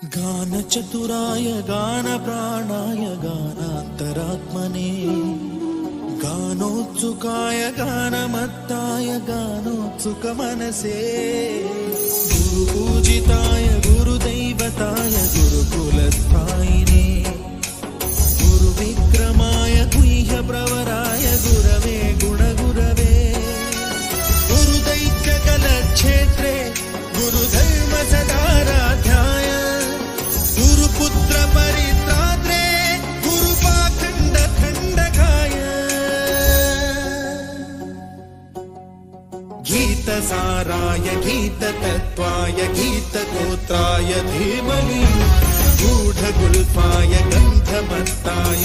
गानचतुराय गानप्राणाय गानान्तरात्मने गानोत्सुकाय गानमत्ताय गानोत्सुकमनसे गुरुपूजिताय गुरुदैवताय गुरुकुलस्थायिने गुरुविक्रमाय गुह्यप्रवराय गुरवे गुणगुरवे गुरुदैत्यकलक्षेत्रे गुरुधर्मसदाराध्याय गुरुपुत्र परित्रात्रे गुरुपाखण्डखण्डकाय गीतसाराय गीततत्त्वाय गीतगोत्राय धीमहि गूढगुल्फाय गन्धमत्ताय